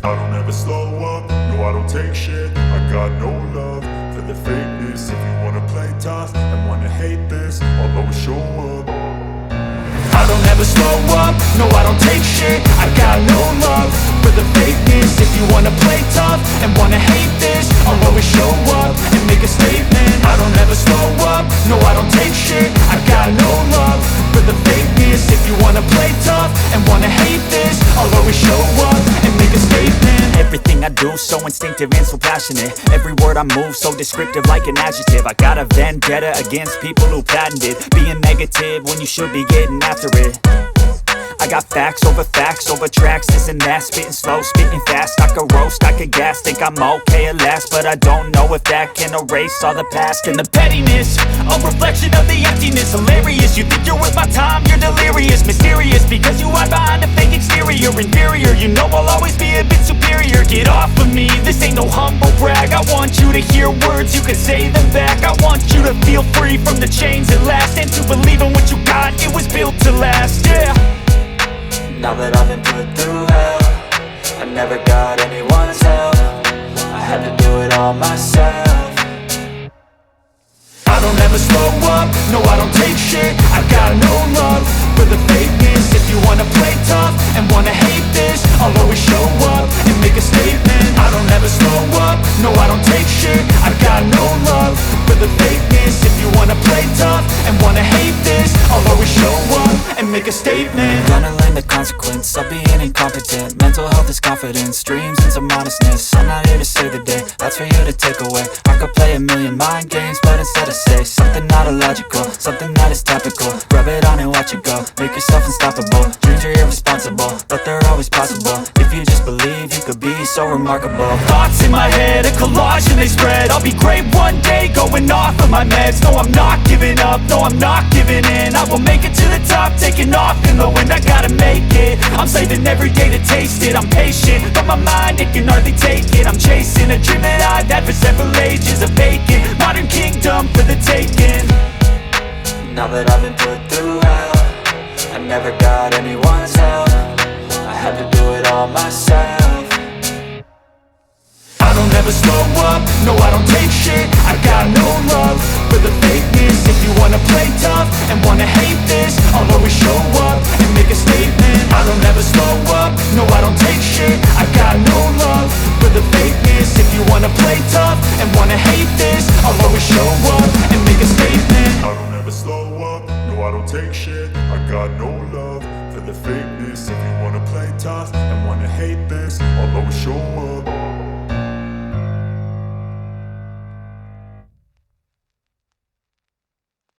I don't ever slow up, no I don't take shit. I got no love for the fakeness. If you wanna play tough and wanna hate this, I'll always show up. I don't ever slow up, no I don't take shit. I got no love for the fakeness. If you wanna play tough and wanna hate this, I'll always show up and make a statement. I don't ever slow up, no I don't take shit. I got no love for the fakeness. If you wanna play tough and wanna hate this, I'll always show up and make a statement. Everything I do so instinctive and so passionate. Every word I move so descriptive like an adjective. I got a vendetta against people who patented being negative when you should be getting after it. I got facts over tracks, this and that. Spitting slow, spitting fast. I could roast, I could gas. Think I'm okay at last, but I don't know if that can erase all the past. And the pettiness, a reflection of the emptiness. Hilarious, you think you're worth my time, you're delirious. Mysterious, because you hide behind a fake exterior. Inferior, you know I'll always be a bit superior. Get off of me, this ain't no humble brag. I want you to hear words, you can say them back. I want you to feel free from the chains at last, and to believe in what you got, it was built to last, yeah. Now that I've been put through hell, I never got anyone's help. I had to do it all myself. I don't ever slow up, no I don't take shit. I got no love for the fakeness. If you wanna play tough and wanna hate this, I'll always show up and make a statement. I don't ever slow up, no I don't take shit. I got no love for the fakeness. If you wanna play tough and wanna hate this, I'll always show up and make a statement. Gonna learn the consequence of being incompetent. Mental health is confidence, dreams and some modestness. I'm not here to save the day, that's for you to take away. I could play a million mind games, but instead I say something not illogical, something that is topical. Rub it on and watch it go, make yourself unstoppable. Dreams are irresponsible, but they're always possible. If you just believe, you could be so remarkable. Thoughts in my head, a collage and they spread. I'll be great one day, going off of my meds. No, I'm not giving up, no, I'm not giving in. I will make it to the top, taking off in the wind. I gotta make it, I'm saving every day to taste it. I'm patient, but my mind, it can hardly take it. I'm chasing a dream that I've had for several ages. A vacant, modern kingdom for the taking. Now that I've been put through hell, I never got anyone's help. I had to do it all myself. I don't ever slow up, no I don't take shit. I got no love for the fakeness. If you wanna play tough and wanna hate this, I'll always show up and make a statement. I don't ever slow up, no I don't take shit. I got no love for the fakeness. If you wanna play tough and wanna hate this, I'll always show up and make a statement. I don't ever slow up, no I don't take shit. I got no love for the fakeness. If you wanna play tough and wanna hate this, I'll always show up.